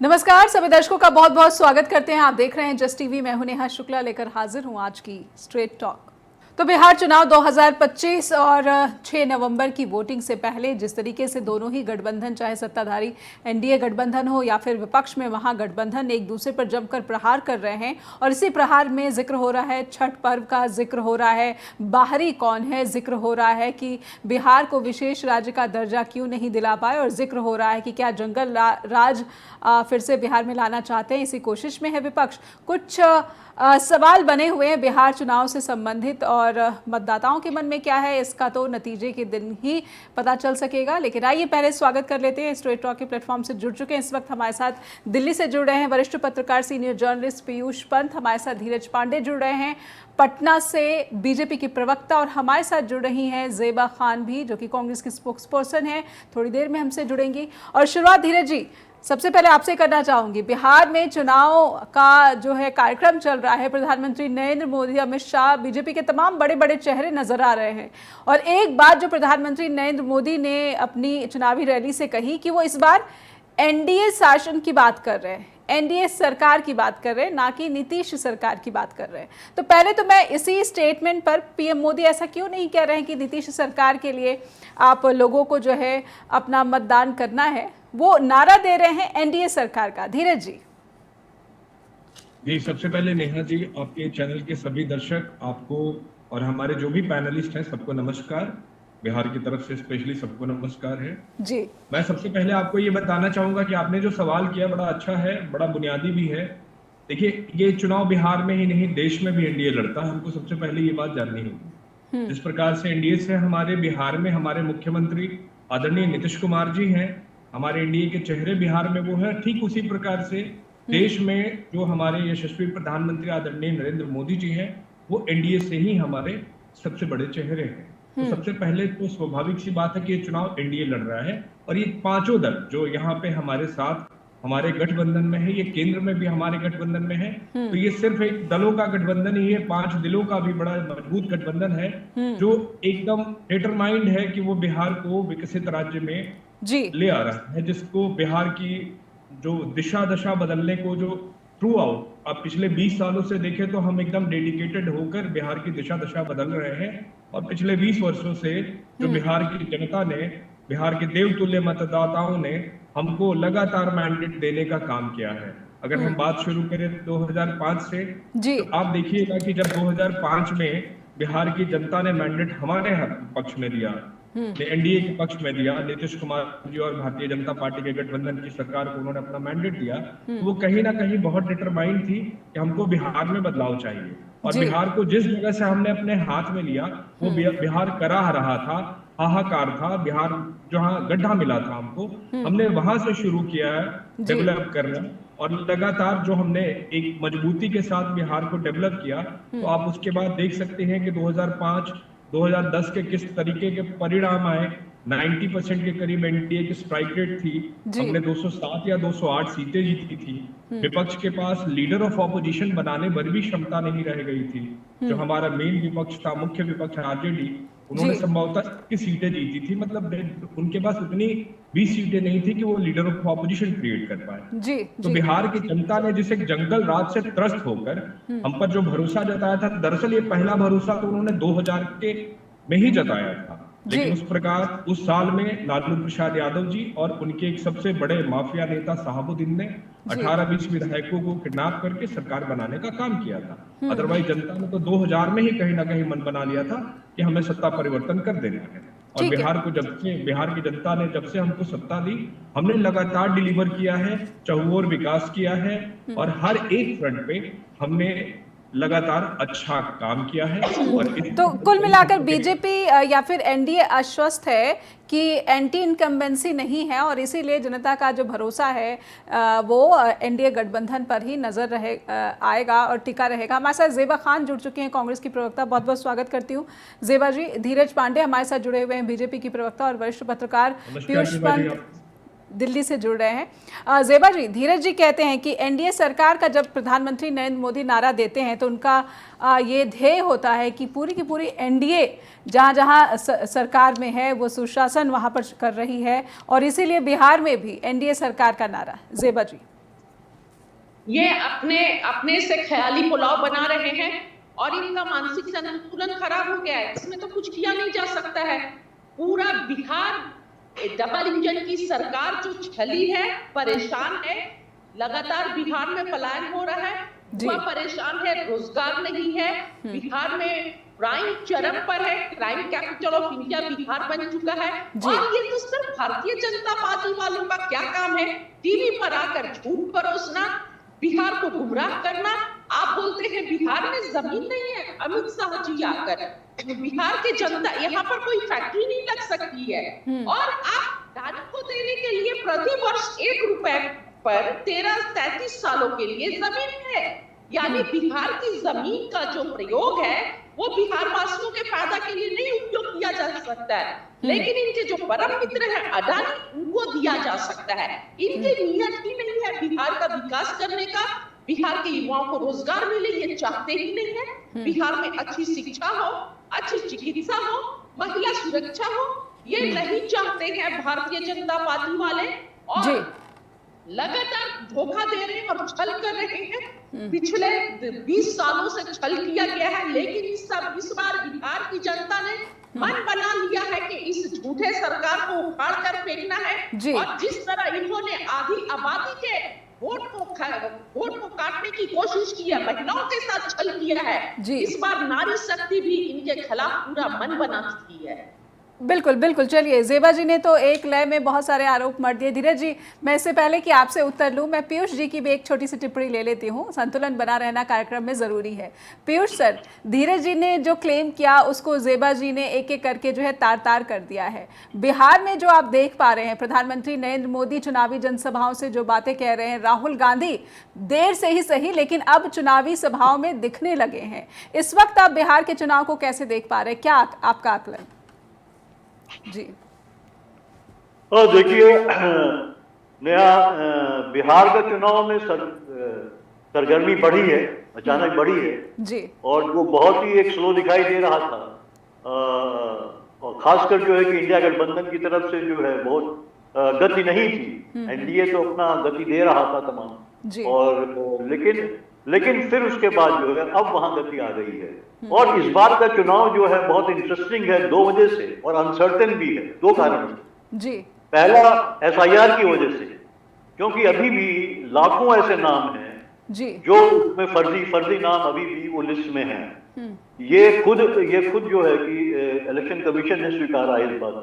नमस्कार सभी दर्शकों का बहुत बहुत स्वागत करते हैं। आप देख रहे हैं जस्ट टीवी। मैं हूं नेहा शुक्ला, लेकर हाजिर हूं आज की स्ट्रेट टॉक। तो बिहार चुनाव 2025 और 6 नवंबर की वोटिंग से पहले जिस तरीके से दोनों ही गठबंधन, चाहे सत्ताधारी एनडीए गठबंधन हो या फिर विपक्ष में महागठबंधन, एक दूसरे पर जमकर प्रहार कर रहे हैं और इसी प्रहार में जिक्र हो रहा है छठ पर्व का, जिक्र हो रहा है बाहरी कौन है, जिक्र हो रहा है कि बिहार को विशेष राज्य का दर्जा क्यों नहीं दिला पाए और जिक्र हो रहा है कि क्या जंगल राज फिर से बिहार में लाना चाहते हैं। इसी कोशिश में है विपक्ष। कुछ सवाल बने हुए हैं बिहार चुनाव से संबंधित और मतदाताओं के मन में क्या है इसका तो नतीजे के दिन ही पता चल सकेगा। लेकिन आइए पहले स्वागत कर लेते हैं। स्ट्रेट टॉक के प्लेटफॉर्म से जुड़ चुके हैं इस वक्त हमारे साथ दिल्ली से जुड़ रहे हैं वरिष्ठ पत्रकार सीनियर जर्नलिस्ट पीयूष पंत, हमारे साथ धीरज पांडे जुड़ रहे हैं पटना से बीजेपी की प्रवक्ता, और हमारे साथ जुड़ रही हैं ज़ेबा खान भी जो कि कांग्रेस की स्पोक्स पर्सन है, थोड़ी देर में हमसे जुड़ेंगी। और शुरुआत धीरज जी सबसे पहले आपसे करना चाहूंगी, बिहार में चुनाव का जो है कार्यक्रम चल रहा है, प्रधानमंत्री नरेंद्र मोदी, अमित शाह, बीजेपी के तमाम बड़े बड़े चेहरे नजर आ रहे हैं। और एक बात जो प्रधानमंत्री नरेंद्र मोदी ने अपनी चुनावी रैली से कही कि वो इस बार एनडीए शासन की बात कर रहे हैं, एनडीए सरकार की बात कर रहे हैं, ना कि नीतीश सरकार की बात कर रहे हैं। तो पहले तो मैं इसी स्टेटमेंट पर पीएम मोदी ऐसा क्यों नहीं कह रहे हैं कि नीतीश सरकार के लिए आप लोगों को जो है अपना मतदान करना है, वो नारा दे रहे हैं एनडीए सरकार का। धीरज जी, सबसे पहले नेहा जी, आपके चैनल के सभी दर्शक, आपको और हमारे जो भी पैनलिस्ट हैं सबको नमस्कार। बिहार की तरफ से स्पेशली सबको नमस्कार है जी। मैं सबसे पहले आपको ये बताना चाहूंगा कि आपने जो सवाल किया बड़ा अच्छा है, बड़ा बुनियादी भी है। देखिए, ये चुनाव बिहार में ही नहीं देश में भी एनडीए लड़ता है, हमको सबसे पहले ये बात जाननी होगी। जिस प्रकार से एनडीए से हमारे बिहार में हमारे मुख्यमंत्री आदरणीय नीतीश कुमार जी हैं, हमारे एनडीए के चेहरे बिहार में वो है, ठीक उसी प्रकार से देश में जो हमारे यशस्वी प्रधानमंत्री आदरणीय नरेंद्र मोदी जी हैं, वो एनडीए से ही हमारे सबसे बड़े चेहरे हैं। तो सबसे पहले तो स्वाभाविक सी बात है कि ये चुनाव एनडीए लड़ रहा है और ये पांचों दल जो यहाँ पे हमारे साथ हमारे गठबंधन में है, ये केंद्र में भी हमारे गठबंधन में है। तो ये सिर्फ एक दलों का गठबंधन ही है, 5 दिलों का भी बड़ा मजबूत गठबंधन है जो एकदम डिटरमाइंड है कि वो बिहार को विकसित राज्य में ले आ रहा है, जिसको बिहार की जो दिशा दशा बदलने को जो थ्रू आउट अब पिछले 20 सालों से देखें तो हम एकदम डेडिकेटेड होकर बिहार की दिशा दशा बदल रहे हैं। और पिछले 20 वर्षों से जो बिहार की जनता ने, बिहार के देवतुल्य मतदाताओं ने हमको लगातार मैंडेट देने का काम किया है। अगर हम बात शुरू करें 2005 से, तो आप देखिएगा कि जब 2005 में बिहार की जनता ने मैंडेट हमारे पक्ष में दिया, एनडीए के पक्ष में दिया, नीतीश कुमार जी और भारतीय जनता पार्टी के गठबंधन की सरकार को उन्होंने अपना मैंडेट दिया, तो वो कहीं ना कहीं बहुत डिटरमाइंड थी कि हमको बिहार में बदलाव चाहिए। और बिहार को जिस जगह से हमने अपने हाथ में लिया वो बिहार कराह रहा था, हाहाकार था, बिहार जहां गड्ढा मिला था हमको, हमने वहां से शुरू किया है डेवलप करना। और लगातार जो हमने एक मजबूती के साथ बिहार को डेवलप किया, तो आप उसके बाद देख सकते हैं कि 2005 2010 के किस तरीके के परिणाम आए। 90% के करीब एनडीए की स्ट्राइक रेट थी, हमने 207 या 208 सीटें जीती थी। विपक्ष के पास लीडर ऑफ ऑपोजिशन बनाने भर भी क्षमता नहीं रह गई थी। जो हमारा मेन विपक्ष था, मुख्य विपक्ष आरजेडी, उन्होंने संभवतः की सीटें जीती थी, मतलब उनके पास उतनी 20 सीटें नहीं थी कि वो लीडर ऑफ ऑपोजिशन क्रिएट कर पाए। तो बिहार की जनता ने जिसे जंगल राज से त्रस्त होकर हम पर जो भरोसा जताया था, दरअसल ये पहला भरोसा तो उन्होंने 2000 के में ही जताया था। लेकिन उस प्रकार उस साल में लालू प्रसाद यादव जी और उनके एक सबसे बड़े माफिया नेता शहाबुद्दीन ने 18-20 विधायकों को किडनैप करके सरकार बनाने का काम किया था। अदरवाइज जनता ने तो 2000 में ही कहीं ना कहीं मन बना लिया था कि हमें सत्ता परिवर्तन कर देना है। और बिहार को जब से बिहार की जनता ने जब से हमको सत्ता दी, हमने लगातार डिलीवर किया है, चहुओर विकास किया है और हर एक फ्रंट पे हमने लगातार अच्छा काम किया है। और तो कुल मिलाकर बीजेपी या फिर एनडीए आश्वस्त है कि एंटी इनकम्बेंसी नहीं है और इसीलिए जनता का जो भरोसा है वो एनडीए गठबंधन पर ही नजर आएगा और टिका रहेगा। हमारे साथ ज़ेबा खान जुड़ चुके हैं, कांग्रेस की प्रवक्ता, बहुत बहुत स्वागत करती हूँ ज़ेबा जी। धीरज पांडे हमारे साथ जुड़े हुए हैं, बीजेपी की प्रवक्ता और वरिष्ठ पत्रकार पीयूष पंत दिल्ली से जुड़ रहे हैं। ज़ेबा जी, धीरज जी कहते हैं कि एनडीए सरकार का जब प्रधानमंत्री नरेंद्र मोदी नारा देते हैं तो उनका ये ध्येय होता है कि पूरी की पूरी एनडीए जहां जहां सरकार में है वो सुशासन वहां पर कर रही है और इसीलिए बिहार में भी एनडीए सरकार का नारा। ज़ेबा जी। ये अपने अपने से ख्याली पुलाव बना रहे हैं और इनका मानसिक संतुलन खराब हो गया है। इसमें तो कुछ किया नहीं जा सकता है। पूरा बिहार डबल इंजन की सरकार जो छली है, परेशान है, लगातार बिहार में पलायन हो रहा है, वह परेशान है, रोजगार नहीं है, बिहार में क्राइम चरम पर है, crime capital of India Bihar बन चुका है। और ये तो सिर्फ भारतीय जनता पार्टी वालों का क्या काम है, टीवी पर आकर झूठ परोसना, बिहार को गुमराह करना। आप बोलते हैं बिहार में जमीन नहीं है, अमित शाह जी आकर बिहार के जनता, यहाँ पर कोई फैक्ट्री नहीं लग सकती है, और आप दान को देने के लिए प्रति वर्ष 1 रुपए पर 33 सालों के लिए जमीन है। यानी बिहार की जमीन का जो प्रयोग है वो बिहार वासियों के फायदा के लिए नहीं उपयोग किया जा सकता है, लेकिन इनके जो परम मित्र हैं अडानी, उनको दिया जा सकता है। इनकी नीयत ही नहीं है बिहार का विकास करने का, बिहार के युवाओं को रोजगार मिले, ये चाहते ही नहीं है। बिहार में अच्छी शिक्षा हो, अच्छी चिकित्सा हो, महिला सुरक्षा हो, ये नहीं चाहते हैं भारतीय जनता पार्टी वाले, और लगातार धोखा दे रहे हैं और छल कर रहे हैं। पिछले 20 सालों से छल किया गया है, लेकिन इस बार बिहार की जनता ने मन बना लिया है कि इस झूठे सरकार को उखाड़ कर फेंकना है। और जिस तरह इन्होंने आधी आबादी के वोट को काटने की कोशिश की है, महिलाओं के साथ छल किया है, इस बार नारी शक्ति भी इनके खिलाफ पूरा मन बना चुकी है। बिल्कुल बिल्कुल। चलिए, जेबा जी ने तो एक लय में बहुत सारे आरोप मर दिए। धीरज जी, मैं इससे पहले कि आपसे उत्तर लूं, मैं पीयूष जी की भी एक छोटी सी टिप्पणी ले लेती हूं। संतुलन बना रहना कार्यक्रम में ज़रूरी है। पीयूष सर, धीरज जी ने जो क्लेम किया उसको जेबा जी ने एक एक करके जो है तार तार कर दिया है। बिहार में जो आप देख पा रहे हैं, प्रधानमंत्री नरेंद्र मोदी चुनावी जनसभाओं से जो बातें कह रहे हैं, राहुल गांधी देर से ही सही लेकिन अब चुनावी सभाओं में दिखने लगे हैं। इस वक्त आप बिहार के चुनाव को कैसे देख पा रहे हैं, क्या आपका आकलन? जी देखिए, नया बिहार का चुनाव में सरगर्मी बढ़ी है, अचानक बढ़ी है जी, और वो बहुत ही एक स्लो दिखाई दे रहा था। और खासकर जो है कि इंडिया गठबंधन की तरफ से जो है बहुत गति नहीं थी। एनडीए तो अपना गति दे रहा था तमाम, और लेकिन फिर उसके बाद जो है अब वहां गति आ गई है। और इस बार का चुनाव जो है बहुत इंटरेस्टिंग है 2 वजह से, और अनसर्टेन भी है 2 कारण से। जी, पहला एसआईआर की वजह से, क्योंकि अभी भी लाखों ऐसे नाम हैं जी जो उसमें फर्जी नाम अभी भी वो लिस्ट में हैं। ये खुद जो है कि इलेक्शन कमीशन ने स्वीकारा इस बात,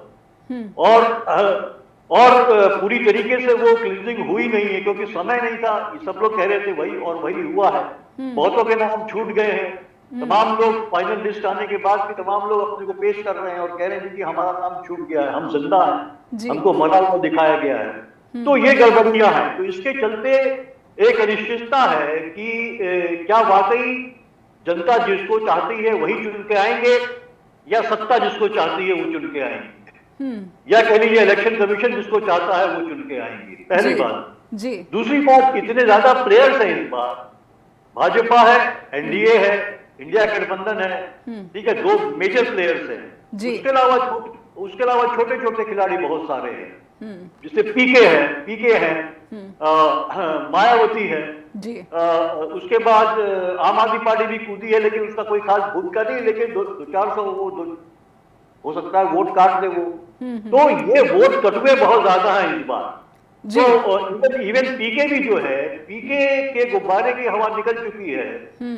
और पूरी तरीके से वो क्लींजिंग हुई नहीं है, क्योंकि समय नहीं था। सब लोग कह रहे थे वही, और वही हुआ है। बहुतों के नाम छूट गए हैं। तमाम लोग फाइनल लिस्ट आने के बाद भी तमाम लोग अपने को पेश कर रहे हैं और कह रहे हैं कि हमारा नाम छूट गया है, हम जिंदा हैं, हमको मरा हुआ दिखाया गया है। तो ये गड़बड़ियां हैं। तो इसके चलते एक अनिश्चितता है कि क्या वाकई जनता जिसको चाहती है वही चुन के आएंगे, या सत्ता जिसको चाहती है वो चुन के आएंगे, या कह लीजिए इलेक्शन कमीशन जिसको चाहता है वो चुन के आएंगे। पहली बात। दूसरी बात, इतने ज्यादा प्लेयर्स हैं इस बार। भाजपा है, एनडीए है, इंडिया गठबंधन है, ठीक है, 2 मेजर प्लेयर्स हैं। उसके अलावा छोटे छोटे खिलाड़ी बहुत सारे हैं, जैसे पीके है, मायावती है जी, उसके बाद आम आदमी पार्टी भी कूदी है, लेकिन उसका कोई खास भूमिका नहीं, लेकिन 200-400 हो सकता है वोट काट दे वो। तो ये वोट कटुए बहुत ज्यादा है इस बार। तो इवन पीके भी जो है, पीके के गुब्बारे की हवा निकल चुकी है।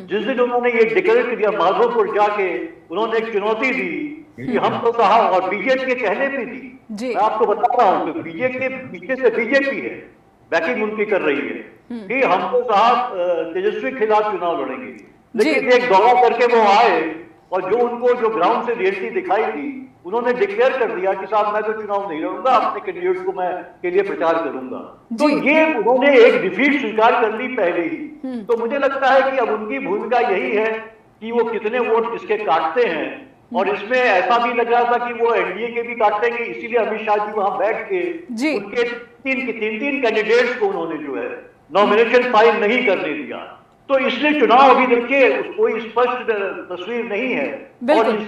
जिस दिन उन्होंने ये डिक्लेयर किया माधोपुर जाके, उन्होंने एक चुनौती दी कि हम तो कहा, और बीजेपी के कहने पे दी। मैं आपको बता रहा हूँ कि बीजेपी के पीछे से बीजेपी है, बैकिंग उनकी कर रही है कि हम तो साहब तेजस्वी खिलाफ चुनाव लड़ेंगे। लेकिन एक दौरा करके वो आए, और जो ग्राउंड से रियलिटी दिखाई थी, उन्होंने डिक्लेयर कर दिया कि साहब मैं तो चुनाव नहीं लड़ूंगा, अपने कैंडिडेट को मैं के लिए प्रचार करूंगा। तो ये उन्होंने एक डिफीट स्वीकार कर ली पहले ही। तो मुझे लगता है कि अब उनकी भूमिका यही है कि वो कितने वोट किसके काटते हैं। और इसमें ऐसा भी लग रहा था कि वो एनडीए के भी काटेंगे, इसीलिए अमित शाह जी वहां बैठ के उनके तीन कैंडिडेट्स को उन्होंने जो है नॉमिनेशन फाइल नहीं करने दिया। तो इसलिए चुनाव अभी देखिए कोई स्पष्ट तस्वीर नहीं है। और इस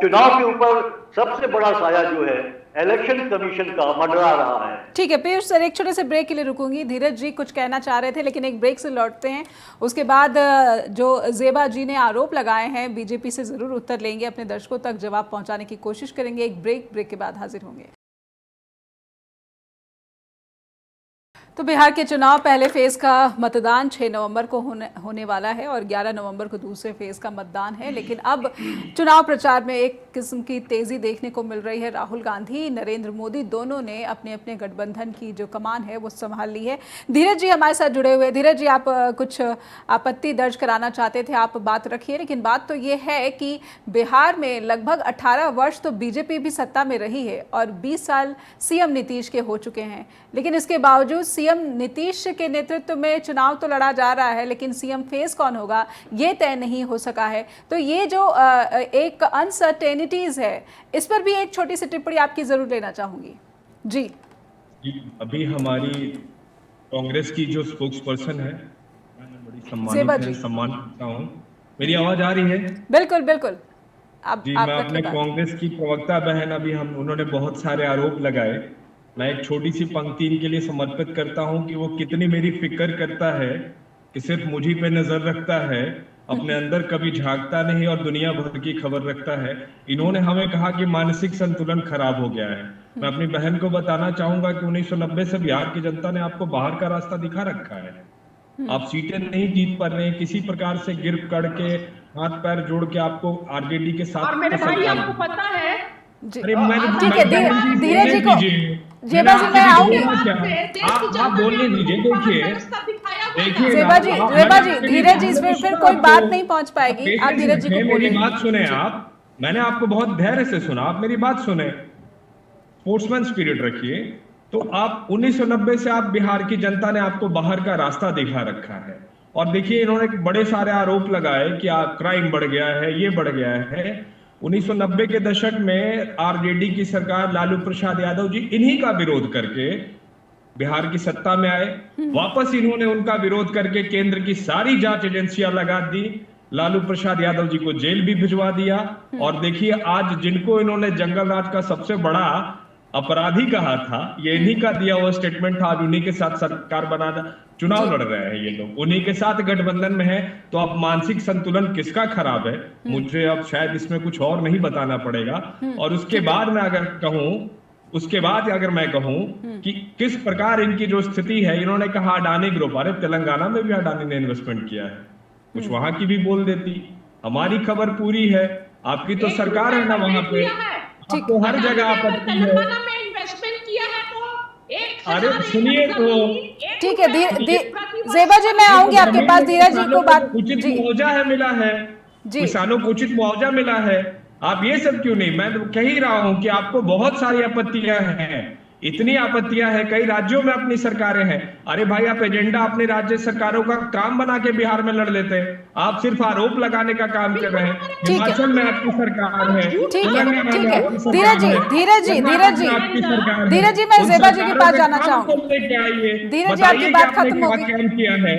चुनाव के ऊपर सबसे बड़ा साया जो है इलेक्शन कमीशन का मंडरा रहा है। ठीक है पीयूष सर, एक छोटे से ब्रेक के लिए रुकूंगी। धीरज जी कुछ कहना चाह रहे थे, लेकिन एक ब्रेक से लौटते हैं। उसके बाद जो जेबा जी ने आरोप लगाए हैं बीजेपी से जरूर उत्तर लेंगे, अपने दर्शकों तक जवाब पहुंचाने की कोशिश करेंगे। एक ब्रेक के बाद हाजिर होंगे। तो बिहार के चुनाव पहले फेज का मतदान 6 नवंबर को होने वाला है और 11 नवंबर को दूसरे फेज का मतदान है। लेकिन अब चुनाव प्रचार में एक किस्म की तेजी देखने को मिल रही है। राहुल गांधी, नरेंद्र मोदी दोनों ने अपने अपने गठबंधन की जो कमान है वो संभाल ली है। धीरज जी हमारे साथ जुड़े हुए। धीरज जी, आप कुछ आपत्ति दर्ज कराना चाहते थे, आप बात रखिए। लेकिन बात तो ये है कि बिहार में लगभग 18 वर्ष तो बीजेपी भी सत्ता में रही है और 20 साल सीएम नीतीश के हो चुके हैं। लेकिन इसके बावजूद सीएम नीतीश के नेतृत्व में चुनाव तो लड़ा जा रहा है, लेकिन सीएम फेस कौन होगा ये तय नहीं हो सका है। तो ये जो एक अनसर्टेनिटीज है, इस पर भी एक छोटी सी टिप्पणी आपकी जरूर लेना चाहूंगी। जी अभी हमारी कांग्रेस की जो स्पोक्स पर्सन है, मैं बड़ी सम्मान करता हूँ। मेरी आवाज आ रही है? बिल्कुल बिल्कुल। जी, मैं अपने कांग्रेस की प्रवक्ता बहन, अभी उन्होंने बहुत सारे आरोप लगाए। मैं एक छोटी सी पंक्ति इनके लिए समर्पित करता हूं कि वो कितनी मेरी फिक्र करता है कि सिर्फ मुझी पे नजर रखता है, अपने अंदर कभी झांकता नहीं और दुनिया भर की खबर रखता है। इन्होंने हमें कहा कि मानसिक संतुलन खराब हो गया है। मैं अपनी बहन को बताना चाहूंगा कि 1990 से बिहार की जनता ने आपको बाहर का रास्ता दिखा रखा है। आप सीटें नहीं जीत पा रहे हैं, किसी प्रकार से गिर करके हाथ पैर जोड़ के आपको आरजेडी के साथ। और मेरे भाई आपको पता है, ठीक है धीरज जी को, जेबा जी मैं आऊंगी। आप बोलने दीजिए। देखिए जेबा जी धीरज जी इसमें फिर कोई बात नहीं पहुंच पाएगी। आप धीरज जी को मेरी बात सुने। आप, मैंने आपको बहुत धैर्य से सुना, आप मेरी बात सुने, स्पोर्ट्समैन स्पिरिट रखिए। तो आप 1990 से आप बिहार की जनता ने आपको बाहर का रास्ता दिखा रखा है। और देखिए इन्होंने बड़े सारे आरोप लगाए कि क्राइम बढ़ गया है, ये बढ़ गया है। 1990 के दशक में आरजेडी की सरकार, लालू प्रसाद यादव जी इन्हीं का विरोध करके बिहार की सत्ता में आए। वापस इन्होंने उनका विरोध करके केंद्र की सारी जांच एजेंसियां लगा दी, लालू प्रसाद यादव जी को जेल भी भिजवा दिया। और देखिए आज जिनको इन्होंने जंगल राज का सबसे बड़ा अपराधी कहा था, ये इन्हीं का दिया हुआ स्टेटमेंट था। आज उन्हीं के साथ सरकार बनाना, चुनाव लड़ रहे हैं ये लोग, उन्हीं के साथ गठबंधन में है। तो अब मानसिक संतुलन किसका खराब है, मुझे अब शायद इसमें कुछ और नहीं बताना पड़ेगा। और उसके बाद मैं अगर कहूं कि किस प्रकार इनकी जो स्थिति है, इन्होंने कहा अडानी ग्रुप, अरे तेलंगाना में भी अडानी ने इन्वेस्टमेंट किया है, कुछ वहां की भी बोल देती। हमारी खबर पूरी है, आपकी तो सरकार है ना वहां पे, आपको हर जगह आपत्ति है। अरे सुनिए तो, ठीक है जेबा जी मैं आऊंगी आपके पास। धीरज जी को बात, उचित मुआवजा है मिला है, किसानों को उचित मुआवजा मिला है, आप ये सब क्यों नहीं? मैं तो कह ही रहा हूं कि आपको बहुत सारी आपत्तियां हैं, इतनी आपत्तियां हैं, कई राज्यों में अपनी सरकारें हैं। अरे भाई आप एजेंडा अपनी राज्य सरकारों का काम बना के बिहार में लड़ लेते हैं, आप सिर्फ आरोप लगाने का काम कर रहे हैं। हिमाचल में आपकी सरकार है, धीरज जी मैं जेबा जी के पास जाना चाहूंगी। धीरज जी आपकी बात खत्म हो गई। काम किया है,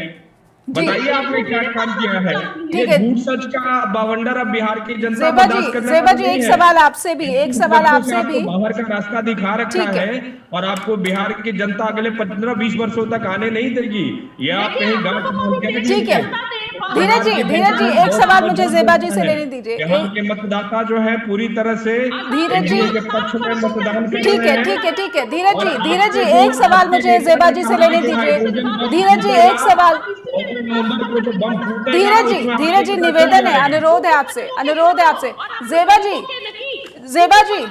बताइए आपने क्या काम किया है? ठीक है, झूठ सच का बवंडर अब बिहार की जनता जेबा जी एक सवाल आपसे भी, बाहर का रास्ता दिखा रखा है और आपको बिहार की जनता अगले 15-20 वर्षों तक आने नहीं देगी। ये आप कहीं ठीक है धीरज जी एक सवाल मुझे जेबा जी से लेने दीजिए। यहाँ के मतदाता जो है पूरी तरह से धीरज जी के पक्ष में मतदान कर ठीक है धीरज जी एक सवाल मुझे जेबा जी से लेने दीजिए। धीरज जी एक सवाल, धीरज जी निवेदन है, अनुरोध है आपसे। जेबा जी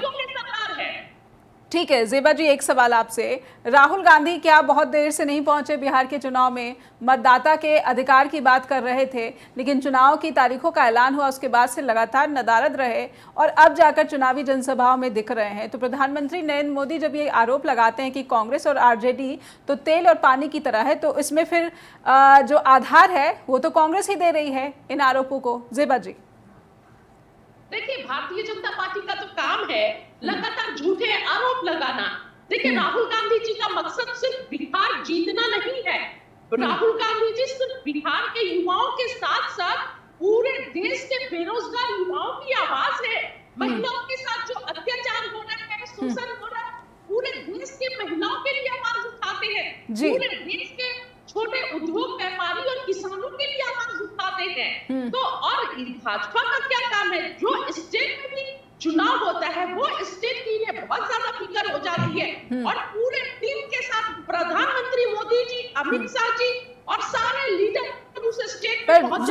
ठीक है, जेबा जी एक सवाल आपसे। राहुल गांधी क्या बहुत देर से नहीं पहुंचे बिहार के चुनाव में? मतदाता के अधिकार की बात कर रहे थे, लेकिन चुनाव की तारीखों का ऐलान हुआ उसके बाद से लगातार नदारद रहे और अब जाकर चुनावी जनसभाओं में दिख रहे हैं। तो प्रधानमंत्री नरेंद्र मोदी जब ये आरोप लगाते हैं कि कांग्रेस और आरजेडी तो तेल और पानी की तरह है, तो इसमें फिर जो आधार है वो तो कांग्रेस ही दे रही है इन आरोपों को। जेबा जी देखिए, भारतीय जनता पार्टी का तो काम है लगातार झूठे आरोप लगाना। देखिए, राहुल गांधी जी का मकसद सिर्फ बिहार जीतना नहीं है, राहुल गांधी जी सिर्फ बिहार के युवाओं के साथ साथ पूरे देश के बेरोजगार युवाओं की आवाज है। महिलाओं के साथ जो अत्याचार हो रहा है, शोषण हो रहा है, पूरे देश के महिलाओं के लिए आवाज उठाते हैं। पूरे देश के छोटे उद्योग व्यापारी और किसानों के लिए आवाज उठाते हैं। तो और भाजपा का क्या काम है, जो स्टेट में भी चुनाव होता है वो स्टेट के लिए बहुत ज्यादा फिक्र हो जाती है और पूरे टीम के साथ प्रधानमंत्री मोदी जी, अमित शाह जी और सारे लीडर उस स्टेट पर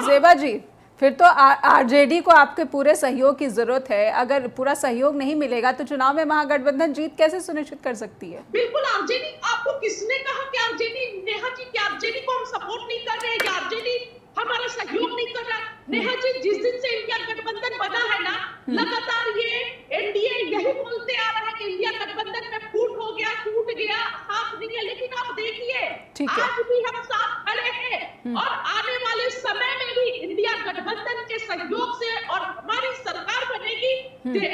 ज़ेबा जी फिर तो आरजेडी को आपके पूरे सहयोग की जरूरत है। अगर पूरा सहयोग नहीं मिलेगा तो चुनाव में महागठबंधन जीत कैसे सुनिश्चित कर सकती है? बिल्कुल आरजेडी, आपको किसने कहा कि आरजेडी, नेहा जी, कि आरजेडी को हम सपोर्ट नहीं कर रहे हैं या आरजेडी हमारा सहयोग नहीं कर रहा? नेहा जी, जिस दिन से इंडिया गठबंधन बना है ना, लगातार ये एनडीए यही बोलते आ रहा है कि इंडिया गठबंधन में फूट हो गया, टूट गया, साथ नहीं है। लेकिन आप देखिए आज भी हम साथ खड़े हैं और आने वाले समय में भी इंडिया गठबंधन के सहयोग से और हमारी सरकार बनेगी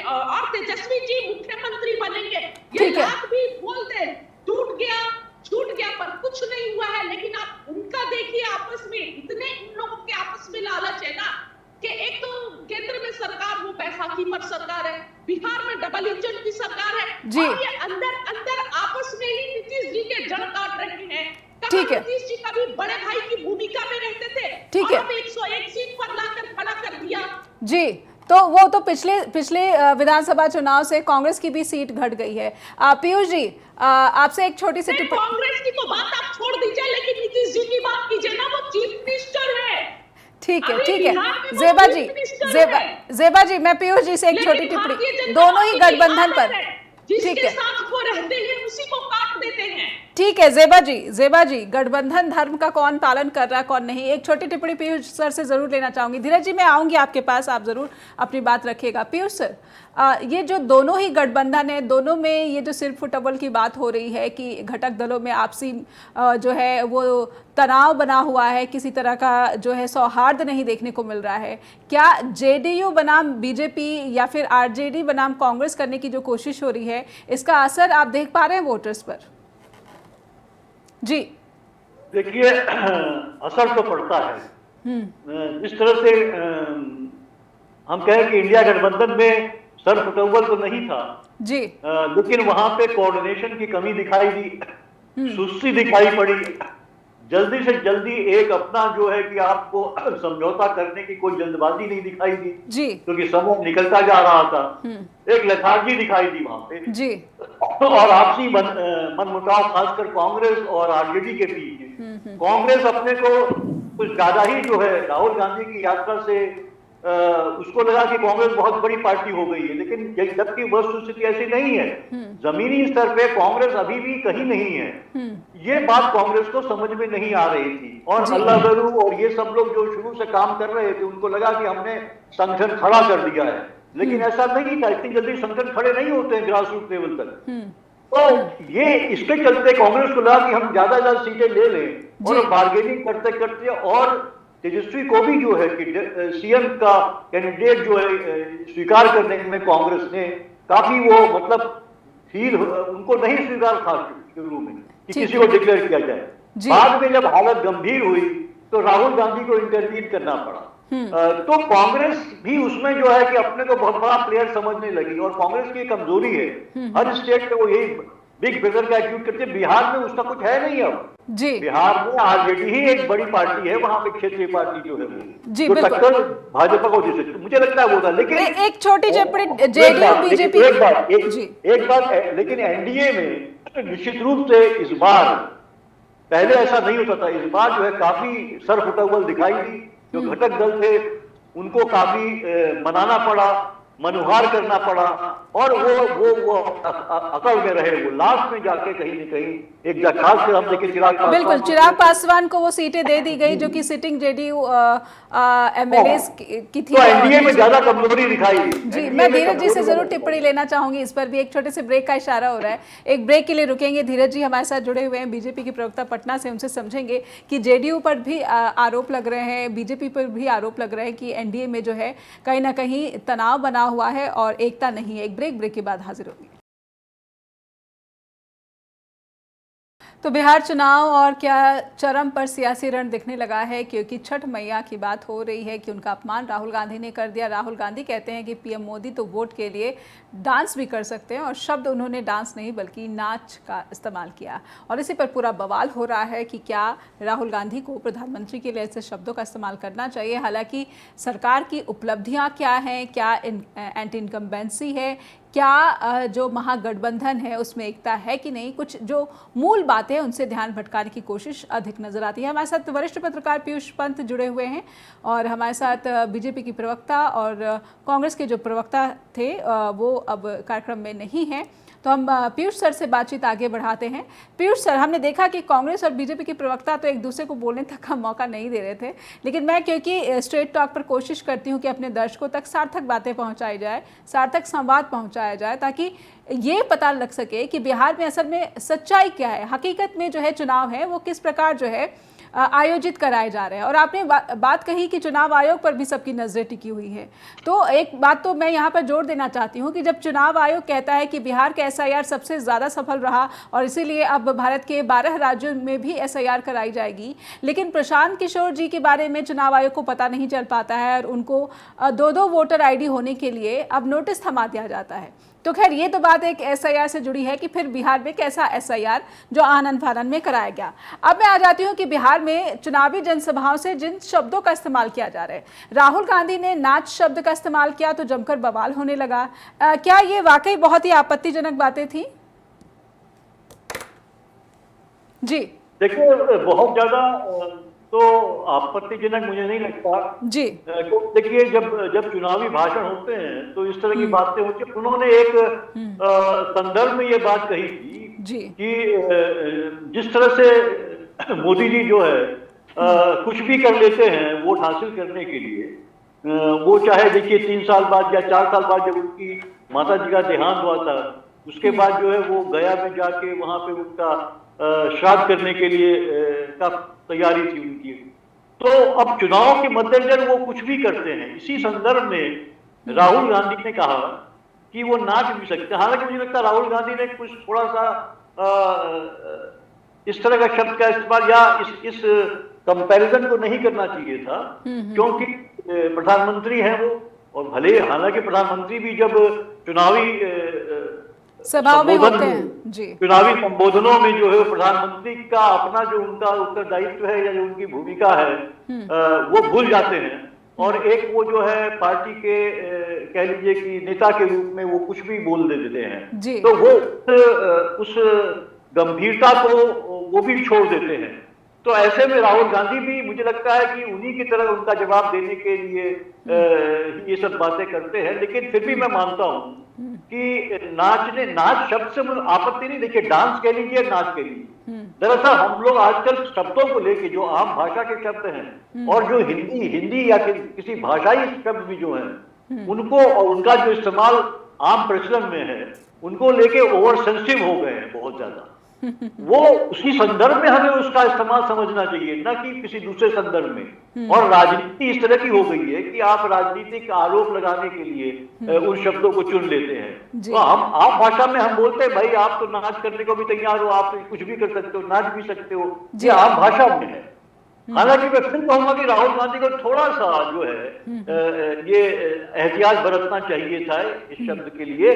और तेजस्वी जी मुख्यमंत्री बनेंगे। ये बात भी बोलते टूट गया, छूट गया, पर कुछ नहीं हुआ है। लेकिन आप उनका देखिए, आपस में इतने इन लोगों के आपस में लालच है ना कि एक तो केंद्र में सरकार वो बैसाखी पर सरकार है, बिहार में डबल इंजन की सरकार है और ये अंदर आपस में ही नीतीश जी के जड़ काट रहे हैं। ठीक है, नीतीश जी कभी बड़े भाई की भूमिका में रहते थे, ठीक है, 101 सीट पर लाकर खड़ा कर दिया जी। तो वो तो पिछले विधानसभा चुनाव से कांग्रेस की भी सीट घट गई है। पीयूष जी, आपसे एक छोटी सी टिप्पणी। कांग्रेस की तो बात आप छोड़ दीजिए, लेकिन नीतीश जी की बात कीजिए ना, वो चीफ मिनिस्टर है। ठीक है, ठीक है ज़ेबा जी, मैं पीयूष जी से एक छोटी टिप्पणी, दोनों ही गठबंधन पर, ठीक है, साथ वो रहते हैं उसी को काट देते हैं। ठीक है ज़ेबा जी, गठबंधन धर्म का कौन पालन कर रहा है कौन नहीं, एक छोटी टिप्पणी पीयूष सर से जरूर लेना चाहूंगी। धीरज जी, मैं आऊंगी आपके पास, आप जरूर अपनी बात रखिएगा। पीयूष सर, ये जो दोनों ही गठबंधन है, दोनों में ये जो सिर फुटबॉल की बात हो रही है कि घटक दलों में आपसी जो है वो तनाव बना हुआ है, किसी तरह का जो है सौहार्द नहीं देखने को मिल रहा है, क्या जेडीयू बनाम बीजेपी या फिर आरजेडी बनाम कांग्रेस करने की जो कोशिश हो रही है, इसका असर आप देख पा रहे हैं वोटर्स पर? जी देखिए, असर तो पड़ता है। जिस तरह से हम कहें कि इंडिया गठबंधन में सर फुटबॉल तो नहीं था जी, लेकिन वहां पे कोऑर्डिनेशन की कमी दिखाई दी, सुस्ती दिखाई पड़ी। जल्दी से जल्दी एक अपना जो है कि आपको समझौता करने की कोई जल्दबाजी नहीं दिखाई दी जी, क्योंकि समय निकलता जा रहा था। एक लेथार्जी दिखाई दी वहां पे जी, और आपसी मनमुटाव खासकर कांग्रेस और आरजेडी के बीच। कांग्रेस अपने को कुछ ज्यादा ही जो है राहुल गांधी की यात्रा से उसको लगा कि कांग्रेस बहुत बड़ी पार्टी हो गई है, लेकिन जबकि वस्तुस्थिति ऐसी नहीं है। जमीनी स्तर पे कांग्रेस अभी भी कहीं नहीं है। ये बात कांग्रेस को समझ में नहीं आ रही थी और अल्लाह बरू और ये सब लोग जो शुरू से काम कर रहे थे उनको लगा कि हमने संगठन खड़ा कर दिया है, लेकिन ऐसा नहीं था। इतनी जल्दी संगठन खड़े नहीं होते हैं ग्रास रूट लेवल तक। तो ये इसके चलते कांग्रेस को लगा कि हम ज्यादा सीटें ले लें और बार्गेनिंग करते करते और तेजस्वी को भी जो है कि सीएम का कैंडिडेट जो है स्वीकार करने में कांग्रेस ने काफी वो मतलब फील उनको नहीं स्वीकार था शुरू में कि किसी को डिक्लेयर किया जाए। बाद में जब हालत गंभीर हुई तो राहुल गांधी को इंटरवीन करना पड़ा। तो कांग्रेस भी उसमें जो है कि अपने को बहुत बड़ा प्लेयर समझने लगी और कांग्रेस की कमजोरी है हर स्टेट में वो यही बिग ब्रदर का एटीट्यूड करते हैं। बिहार में उसका कुछ है नहीं अब जी, बिहार में आरजेडी ही एक बड़ी पार्टी है, वहां पे क्षेत्रीय पार्टी जो है वो जी, जो टक्कर भाजपा को दे सकती है, मुझे लगता है वो था। लेकिन एक छोटी टिप्पणी, जेडीयू बीजेपी एक बात लेकिन एनडीए में निश्चित रूप से इस बार, पहले ऐसा नहीं होता था, इस बार जो है काफी सर फुटबॉल दिखाई दी। जो घटक दल थे उनको काफी मनाना पड़ा, मनुहार करना पड़ा और वो अकड़ में रहे। वो लास्ट में जाके कहीं न कहीं एक खास कर हम देखिए चिराग पासवान को वो सीटें दे दी गई जो कि सिटिंग जेडीयू एमएलए की थी। तो एनडीए में ज्यादा कमजोरी दिखाई जी, मैं धीरज जी से जरूर टिप्पणी लेना चाहूंगी इस पर भी। एक छोटे से ब्रेक का इशारा हो रहा है, एक ब्रेक के लिए रुकेंगे। धीरज जी हमारे साथ जुड़े हुए हैं बीजेपी के प्रवक्ता पटना से, उनसे समझेंगे कि जेडीयू पर भी आरोप लग रहे हैं, बीजेपी पर भी आरोप लग रहे हैं कि एनडीए में जो है कहीं ना कहीं तनाव बना हुआ है और एकता नहीं है। एक ब्रेक के बाद हाजिर होंगे। तो बिहार चुनाव और क्या चरम पर सियासी रण दिखने लगा है, क्योंकि छठ मैया की बात हो रही है कि उनका अपमान राहुल गांधी ने कर दिया। राहुल गांधी कहते हैं कि पीएम मोदी तो वोट के लिए डांस भी कर सकते हैं, और शब्द उन्होंने डांस नहीं बल्कि नाच का इस्तेमाल किया। और इसी पर पूरा बवाल हो रहा है कि क्या राहुल गांधी को प्रधानमंत्री के लिए ऐसे शब्दों का इस्तेमाल करना चाहिए। हालांकि सरकार की उपलब्धियां क्या हैं, क्या एंटी इनकम्बेंसी है, क्या जो महागठबंधन है उसमें एकता है कि नहीं, कुछ जो मूल बातें हैं उनसे ध्यान भटकाने की कोशिश अधिक नजर आती है। हमारे साथ वरिष्ठ पत्रकार पीयूष पंत जुड़े हुए हैं, और हमारे साथ बीजेपी की प्रवक्ता और कांग्रेस के जो प्रवक्ता थे वो अब कार्यक्रम में नहीं हैं। तो हम पीयूष सर से बातचीत आगे बढ़ाते हैं। पीयूष सर, हमने देखा कि कांग्रेस और बीजेपी के प्रवक्ता तो एक दूसरे को बोलने तक का मौका नहीं दे रहे थे, लेकिन मैं क्योंकि स्ट्रेट टॉक पर कोशिश करती हूँ कि अपने दर्शकों तक सार्थक बातें पहुँचाई जाए, सार्थक संवाद पहुँचाया जाए, ताकि ये पता लग सके कि बिहार में असल में सच्चाई क्या है, हकीकत में जो है चुनाव है वो किस प्रकार जो है आयोजित कराए जा रहे हैं। और आपने बात कही कि चुनाव आयोग पर भी सबकी नजरें टिकी हुई है, तो एक बात तो मैं यहाँ पर जोर देना चाहती हूँ कि जब चुनाव आयोग कहता है कि बिहार का एसआईआर सबसे ज़्यादा सफल रहा और इसीलिए अब भारत के 12 राज्यों में भी एसआईआर कराई जाएगी, लेकिन प्रशांत किशोर जी के बारे में चुनाव आयोग को पता नहीं चल पाता है और उनको 2-2 वोटर आईडी होने के लिए अब नोटिस थमा दिया जाता है। तो खैर, ये तो बात एक एसआईआर से जुड़ी है कि फिर बिहार में कैसा एसआईआर जो आनन फानन में कराया गया। अब मैं आ जाती हूँ कि बिहार में चुनावी जनसभाओं से जिन शब्दों का इस्तेमाल किया जा रहा है, राहुल गांधी ने नाच शब्द का इस्तेमाल किया तो जमकर बवाल होने लगा। क्या ये वाकई बहुत ही आपत्तिजनक बातें थी? जी देखिए, बहुत ज्यादा तो आपत्तिजनक मुझे नहीं लगता जी। देखिए, जब चुनावी भाषण होते हैं तो इस तरह की बातें होती हैं। उन्होंने एक संदर्भ में ये बात कही थी जी कि जिस तरह से मोदी जी जो है कुछ भी कर लेते हैं वोट हासिल करने के लिए, वो चाहे देखिए 3 साल बाद या 4 साल बाद जब उनकी माता जी का देहांत हुआ था, उसके बाद जो है वो गया में जाके वहां पे उनका श्राद्ध करने के लिए का तैयारी थी उनकी। तो अब चुनाव के मद्देनजर वो कुछ भी करते हैं। इसी संदर्भ में राहुल गांधी ने कहा कि वो नाच भी सकते हैं। हालांकि मुझे लगता है राहुल गांधी ने कुछ थोड़ा सा इस तरह का शब्द का इस्तेमाल या इस कंपैरिजन को नहीं करना चाहिए था, क्योंकि प्रधानमंत्री हैं वो, और भले हालांकि प्रधानमंत्री भी जब चुनावी सभाओं में होते हैं जी, चुनावी संबोधनों में जो है प्रधानमंत्री का अपना जो उनका उत्तरदायित्व है या जो उनकी भूमिका है वो भूल जाते हैं, और एक वो जो है पार्टी के कह लीजिए कि नेता के रूप में वो कुछ भी बोल देते हैं। तो वो उस गंभीरता को वो भी छोड़ देते हैं। तो ऐसे में राहुल गांधी भी मुझे लगता है कि उन्हीं की तरह उनका जवाब देने के लिए ये सब बातें करते हैं। लेकिन फिर भी मैं मानता हूं कि नाच शब्द से मुझे आपत्ति नहीं। देखिए, डांस कह लीजिए, नाच कह लीजिए, दरअसल हम लोग आजकल शब्दों को लेके जो आम भाषा के शब्द हैं और जो हिंदी या किसी भाषाई शब्द भी जो हैं उनको और उनका जो इस्तेमाल आम प्रचलन में है उनको लेके ओवर सेंसिटिव हो गए हैं बहुत ज्यादा। वो उसी संदर्भ में हमें उसका इस्तेमाल समझना चाहिए, ना कि किसी दूसरे संदर्भ में। और राजनीति इस तरह की हो गई है कि आप राजनीतिक आरोप लगाने के लिए उन शब्दों को चुन लेते हैं। तो आप भाषा में हम बोलते हैं भाई आप तो नाच करने को भी तैयार हो, आप कुछ भी कर सकते हो, नाच भी सकते हो, ये आम भाषा में है। हालांकि मैं फिर कहूंगा कि राहुल गांधी को थोड़ा सा जो है ये एहतियात बरतना चाहिए था इस शब्द के लिए,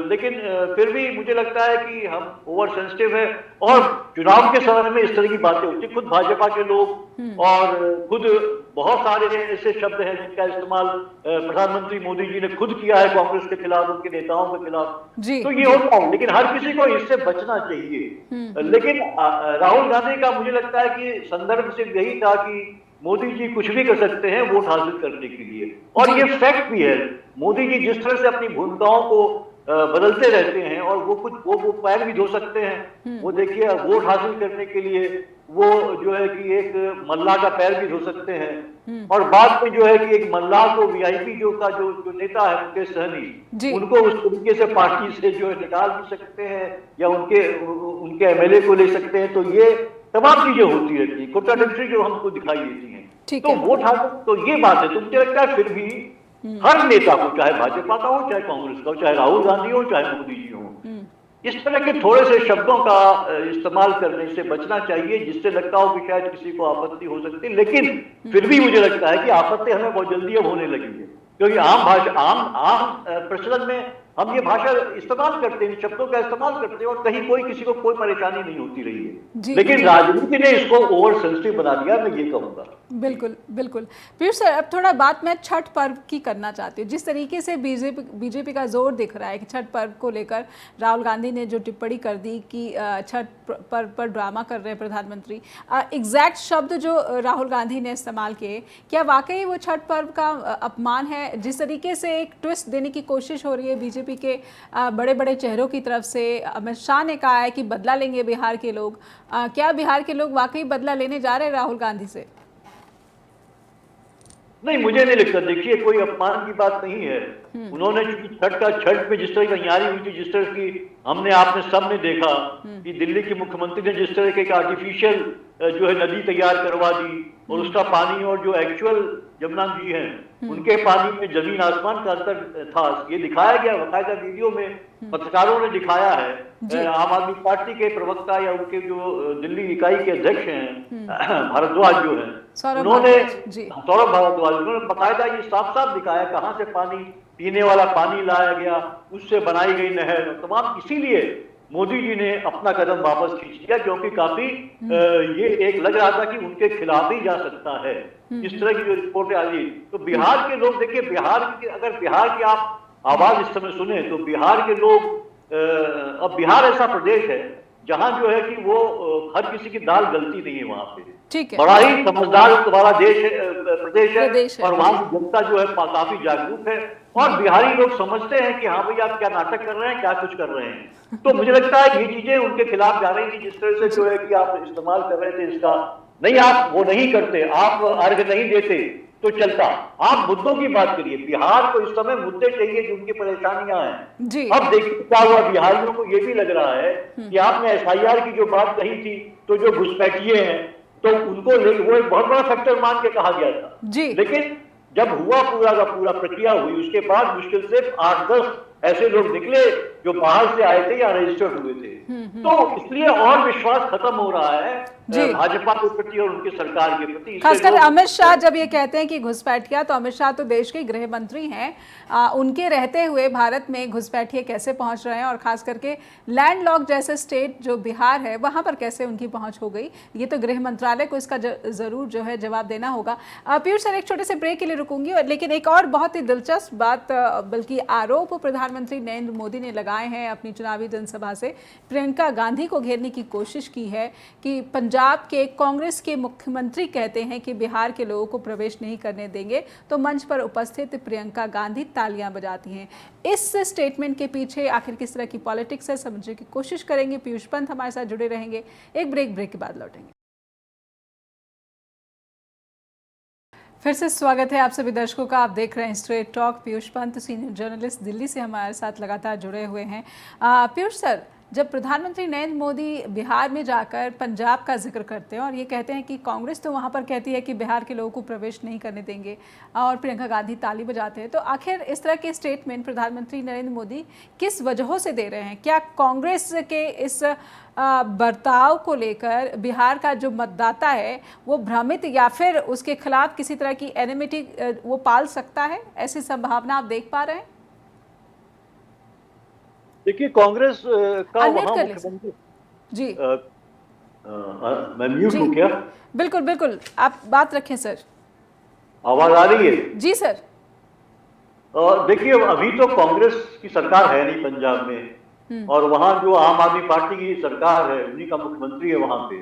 लेकिन फिर भी मुझे लगता है कि हम ओवर सेंसिटिव है। और चुनाव के समय में इस तरह की बातें होती, खुद भाजपा के लोग और खुद बहुत सारे ऐसे शब्द हैं जिनका इस्तेमाल प्रधानमंत्री मोदी जी ने खुद किया है कांग्रेस के खिलाफ, उनके नेताओं के खिलाफ। तो ये होता है, लेकिन हर किसी को इससे बचना चाहिए। लेकिन राहुल गांधी का मुझे लगता है कि संदर्भ सिर्फ यही था कि मोदी जी कुछ भी कर सकते हैं वोट हासिल करने के लिए, और ये फैक्ट भी है। मोदी जी जिस तरह से अपनी भूमिकाओं को बदलते रहते हैं और वो पैर भी धो सकते हैं। वो देखिए, वोट हासिल करने के लिए वो जो है कि एक मल्लाह का पैर भी धो सकते हैं, और बाद में जो है कि एक मल्लाह को वीआईपी जो नेता है मुकेश सहनी, उनको उस तरीके से पार्टी से जो है निकाल भी सकते हैं या उनके एमएलए को ले सकते हैं। तो ये तमाम चीजें होती रहती है, कॉन्ट्राडिक्टरी जो हमको दिखाई देती हैं। तो वोट हासिल, तो ये बात है। तो मुझे लगता है फिर भी हर नेता को, चाहे भाजपा का हो, चाहे कांग्रेस का हो, चाहे राहुल गांधी हो, चाहे मोदी जी हो, इस तरह के थोड़े से शब्दों का इस्तेमाल करने से बचना चाहिए, जिससे लगता हो कि शायद किसी को आपत्ति हो सकती है। लेकिन फिर भी मुझे लगता है कि आपत्ति हमें बहुत जल्दी अब होने लगी है, क्योंकि आम प्रचलन में हम ये भाषा इस्तेमाल करते हैं, शब्दों का इस्तेमाल करते हैं, और कहीं किसी को कोई परेशानी नहीं होती रही है। लेकिन राजनीति ने इसको ओवर सेंसिटिव बना दिया, मैं ये कहूंगा। बिल्कुल बिल्कुल। पीयूष सर, अब थोड़ा बात मैं छठ पर्व की करना चाहती हूँ। जिस तरीके से बीजेपी का जोर दिख रहा है कि छठ पर्व को लेकर राहुल गांधी ने जो टिप्पणी कर दी कि छठ पर्व पर ड्रामा कर रहे हैं प्रधानमंत्री, एग्जैक्ट शब्द जो राहुल गांधी ने इस्तेमाल किए, क्या वाकई वो छठ पर्व का अपमान है? जिस तरीके से एक ट्विस्ट देने की कोशिश हो रही है बीजेपी के बड़े बड़े चेहरों की तरफ से, अमित शाह ने कहा है कि बदला लेंगे बिहार के लोग, क्या बिहार के लोग वाकई बदला लेने जा रहे हैं राहुल गांधी से? नहीं, मुझे नहीं लगता। देखिए, कोई अपमान की बात नहीं है। उन्होंने छठ में जिस तरह की तैयारी हुई थी, जिस तरह की आपने सबने देखा कि दिल्ली के मुख्यमंत्री ने जिस तरह के आर्टिफिशियल जो है नदी तैयार करवा दी, और उसका पानी और जो एक्चुअल जमुना जी हैं उनके पानी में जमीन आसमान का अंतर था, ये दिखाया गया बाकायदा वीडियो में, पत्रकारों ने दिखाया है। आम आदमी पार्टी के प्रवक्ता या उनके जो दिल्ली इकाई के अध्यक्ष हैं भारद्वाज जो है, उन्होंने सौरभ भारद्वाज, उन्होंने बाकायदा ये साफ साफ दिखाया कहाँ से पानी, पीने वाला पानी लाया गया, उससे बनाई गई नहर, तमाम। इसीलिए मोदी जी ने अपना कदम वापस खींच लिया, क्योंकि काफी ये एक लग रहा था कि उनके खिलाफ ही जा सकता है। इस तरह की जो रिपोर्टें आ रही, तो बिहार के लोग, देखिए अगर बिहार की आप आवाज इस समय सुने तो बिहार के लोग, अब बिहार ऐसा प्रदेश है जहां जो है कि वो हर किसी की दाल गलती नहीं है, वहां पे बड़ा ही समझदार तुम्हारा प्रदेश है, और वहां की जनता जो है काफी जागरूक है, और बिहारी लोग समझते हैं कि हाँ भाई आप क्या नाटक कर रहे हैं, क्या कुछ कर रहे हैं। तो मुझे लगता है ये चीजें उनके खिलाफ जा रही थी, जिस तरह से जो है कि आप इस्तेमाल कर रहे थे इसका। नहीं, आप वो नहीं करते, आप अर्घ नहीं देते तो चलता। आप मुद्दों की बात करिए। बिहार को इस समय मुद्दे चाहिए जो उनकी परेशानियां हैं। अब देखिए क्या हुआ, बिहारियों को ये भी लग रहा है कि आपने SIR की जो बात कही थी, तो जो घुसपैठिए हैं तो उनको वो एक बहुत बड़ा फैक्टर मान के कहा गया था। लेकिन जब हुआ पूरा का पूरा प्रक्रिया हुई, उसके बाद मुश्किल से 8-10 ऐसे लोग निकले जो बाहर से आए थे या रजिस्टर्ड हुए थे। तो इसलिए और विश्वास खत्म हो रहा है भाजपा के प्रति और उनकी सरकार के प्रति। खासकर अमित शाह जब ये कहते हैं कि घुसपैठिया, तो अमित शाह तो देश के गृह मंत्री हैं, उनके रहते हुए भारत में घुसपैठिए कैसे पहुंच रहे हैं, और खास करके लैंडलॉक जैसे स्टेट जो बिहार है वहां पर कैसे उनकी पहुंच हो गई, ये तो गृह मंत्रालय को इसका जरूर जो है जवाब देना होगा। पीयूष सर, एक छोटे से ब्रेक के लिए रुकूंगी, लेकिन एक और बहुत ही दिलचस्प बात, बल्कि आरोप प्रधानमंत्री नरेंद्र मोदी ने लगाए हैं अपनी चुनावी जनसभा से। प्रियंका गांधी को घेरने की कोशिश की है कि पंजाब के कांग्रेस के मुख्यमंत्री कहते हैं कि बिहार के लोगों को प्रवेश नहीं करने देंगे, तो मंच पर उपस्थित प्रियंका गांधी तालियां बजाती हैं। इस स्टेटमेंट के पीछे आखिर किस तरह की पॉलिटिक्स है, समझने की कोशिश करेंगे। पीयूष पंत हमारे साथ जुड़े रहेंगे। एक ब्रेक के बाद लौटेंगे। फिर से स्वागत है आप सभी दर्शकों का। आप देख रहे हैं straight talk. Piyush Pant senior journalist Delhi से हमारे साथ लगातार जुड़े हुए हैं। पीयूष सर, जब प्रधानमंत्री नरेंद्र मोदी बिहार में जाकर पंजाब का जिक्र करते हैं और ये कहते हैं कि कांग्रेस तो वहाँ पर कहती है कि बिहार के लोगों को प्रवेश नहीं करने देंगे, और प्रियंका गांधी ताली बजाते हैं, तो आखिर इस तरह के स्टेटमेंट प्रधानमंत्री नरेंद्र मोदी किस वजहों से दे रहे हैं? क्या कांग्रेस के इस बर्ताव को लेकर बिहार का जो मतदाता है वो भ्रमित, या फिर उसके खिलाफ किसी तरह की एनिमिटी वो पाल सकता है? ऐसी संभावना आप देख पा रहे हैं? देखिए, कांग्रेस का वहां मुख्यमंत्री जी, मैं म्यूट हूं क्या? बिल्कुल बिल्कुल, आप बात रखें सर। आवाज आ रही है? जी सर। देखिए, अभी तो कांग्रेस की सरकार है नहीं पंजाब में, और वहां जो आम आदमी पार्टी की सरकार है, उन्हीं का मुख्यमंत्री है वहां पे।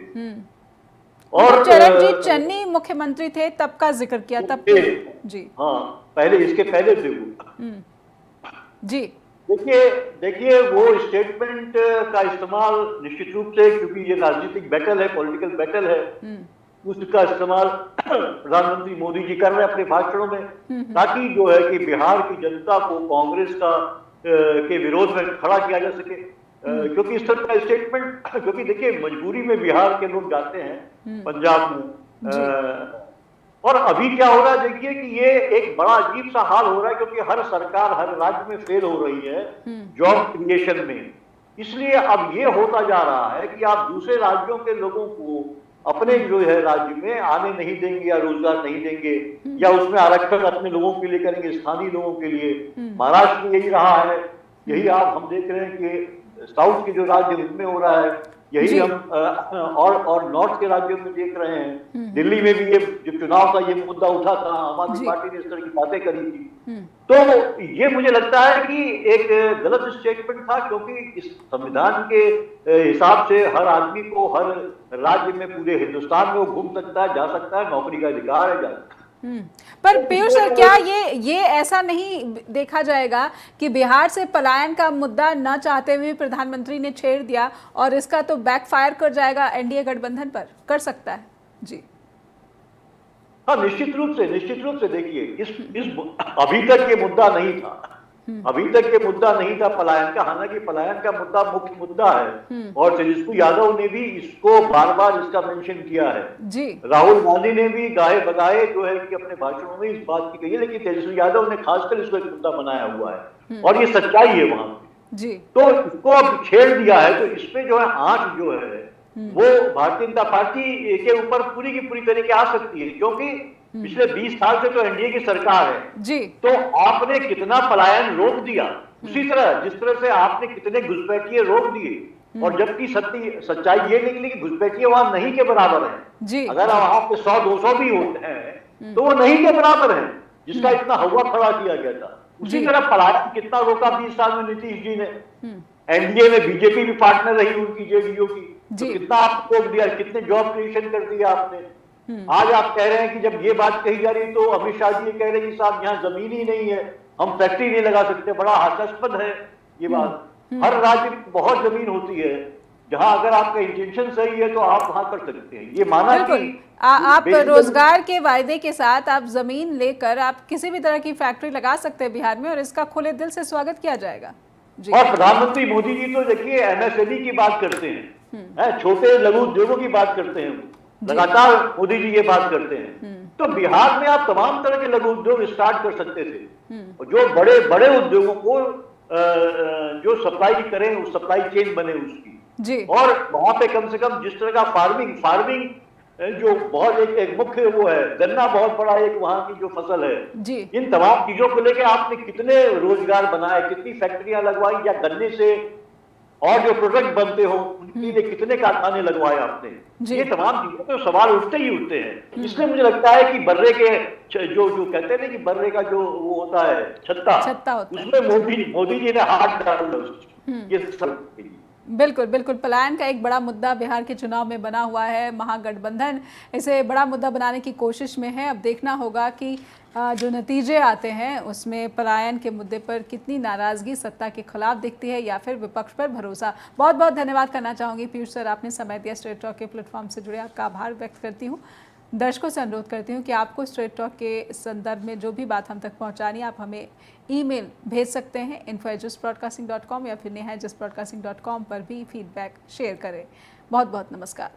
और चरणजीत चन्नी मुख्यमंत्री थे तब का जिक्र किया, तब जी हाँ, इसके पहले थे वो। जी, देखिए वो स्टेटमेंट का इस्तेमाल निश्चित रूप से, क्योंकि ये राजनीतिक बैटल है, पॉलिटिकल बैटल है, उसका इस्तेमाल प्रधानमंत्री मोदी जी कर रहे हैं अपने भाषणों में, ताकि जो है कि बिहार की जनता को कांग्रेस का के विरोध में खड़ा किया जा सके। क्योंकि इस तरह का स्टेटमेंट, क्योंकि देखिए मजबूरी में बिहार के लोग जाते हैं पंजाब में, और अभी क्या हो रहा है देखिए कि ये एक बड़ा अजीब सा हाल हो रहा है, क्योंकि हर सरकार हर राज्य में फेल हो रही है जॉब क्रिएशन में। इसलिए अब ये होता जा रहा है कि आप दूसरे राज्यों के लोगों को अपने जो है राज्य में आने नहीं देंगे या रोजगार नहीं देंगे, या उसमें आरक्षण अपने लोगों के लिए करेंगे, स्थानीय लोगों के लिए। महाराष्ट्र में यही रहा है, यही आप हम देख रहे हैं कि साउथ के जो राज्य उनमें हो रहा है, यही हम और नॉर्थ के राज्यों में देख रहे हैं। दिल्ली में भी ये जो चुनाव का ये मुद्दा उठा था, आम आदमी पार्टी ने इस तरह की बातें करी थी। तो ये मुझे लगता है कि एक गलत स्टेटमेंट था, क्योंकि इस संविधान के हिसाब से हर आदमी को हर राज्य में पूरे हिंदुस्तान में वो घूम सकता है, जा सकता है, नौकरी का अधिकार है, जा सकता है। पर पीयूष सर, क्या ये ऐसा नहीं देखा जाएगा कि बिहार से पलायन का मुद्दा न चाहते हुए प्रधानमंत्री ने छेड़ दिया और इसका तो बैकफायर कर जाएगा एनडीए गठबंधन पर, कर सकता है? जी हाँ, निश्चित रूप से देखिए, इस अभी तक ये मुद्दा नहीं था, अभी तक ये मुद्दा नहीं था पलायन का। हालांकि पलायन का मुद्दा मुख्य मुद्दा है और तेजस्वी यादव ने भी इसको बार बार इसका मेंशन किया है जी। राहुल गांधी ने भी गाहे बगाहे जो है कि अपने भाषणों में इस बात की कही है, लेकिन तेजस्वी यादव ने खासकर इसको एक मुद्दा बनाया हुआ है और ये सच्चाई है वहां जी। तो इसको अब छेड़ दिया है, तो इसमें जो है आंच जो है वो भारतीय जनता पार्टी के ऊपर पूरी की पूरी तरीके आ सकती है, क्योंकि पिछले 20 साल से तो एनडीए की सरकार है जी। तो आपने कितना पलायन रोक दिया, उसी तरह जिस तरह से आपने कितने घुसपैठिए रोक दिए, और जबकि सच्चाई ये निकली कि घुसपैठिए वहां नहीं के बराबर है जी। अगर वहां पे 100-200 भी होते हैं तो वो नहीं के बराबर है, जिसका इतना हवा खड़ा किया गया था। उसी तरह पलायन कितना रोका 20 साल में नीतीश जी ने। एनडीए में बीजेपी भी पार्टनर रही उनकी, जेडीयू की, तो कितना आपको रोक दिया, कितने जॉब क्रिएशन कर दिया आपने। आज आप कह रहे हैं कि जब ये बात कही जा रही तो अमित शाह जी कह रहे हैं कि साहब यहाँ जमीन ही नहीं है, हम फैक्ट्री नहीं लगा सकते। बड़ा हास्यास्पद है ये बात। हर राज्य में बहुत जमीन होती है, जहां अगर आपका इंटेंशन सही है तो आप वहां कर सकते हैं। ये माना कि आप रोजगार के वायदे के साथ आप जमीन लेकर आप किसी भी तरह की फैक्ट्री लगा सकते हैं बिहार में, और इसका खुले दिल से स्वागत किया जाएगा जी। और प्रधानमंत्री मोदी जी तो देखिए एमएसएमई की बात करते हैं, छोटे लघु उद्योगों की बात करते हैं, लगातार मोदी जी ये बात करते हैं। तो बिहार में आप तमाम तरह के लघु उद्योग स्टार्ट कर सकते थे, और जो बड़े बड़े उद्योगों को जो सप्लाई करें, उस सप्लाई चेन बने उसकी जी। और वहां पे कम से कम जिस तरह का फार्मिंग जो बहुत एक मुख्य वो है, गन्ना बहुत बड़ा एक वहां की जो फसल है जी। इन तमाम चीजों को लेकर आपने कितने रोजगार बनाए, कितनी फैक्ट्रियां लगवाई, या गन्ने से और जो प्रोडक्ट बनते हो उनके लिए कितने कारखाने लगवाए आपने। ये तमाम चीजों पे सवाल उठते ही उठते हैं। इसलिए मुझे लगता है कि बर्रे के जो कहते हैं कि बर्रे का जो वो होता है छत्ता होता है, उसमें मोदी जी ने हाथ डाला ये सब। बिल्कुल बिल्कुल, पलायन का एक बड़ा मुद्दा बिहार के चुनाव में बना हुआ है। महागठबंधन इसे बड़ा मुद्दा बनाने की कोशिश में है। अब देखना होगा कि जो नतीजे आते हैं उसमें पलायन के मुद्दे पर कितनी नाराजगी सत्ता के खिलाफ दिखती है या फिर विपक्ष पर भरोसा। बहुत बहुत धन्यवाद करना चाहूँगी पीयूष सर, आपने समय दिया। स्ट्रेट टॉक के प्लेटफॉर्म से जुड़े आपका आभार व्यक्त करती हूँ। दर्शकों से अनुरोध करती हूँ कि आपको स्ट्रेट टॉक के संदर्भ में जो भी बात हम तक पहुँचानी, आप हमें ईमेल भेज सकते हैं info@justbroadcasting.com या फिर neha@justbroadcasting.com पर भी फीडबैक शेयर करें। बहुत बहुत नमस्कार।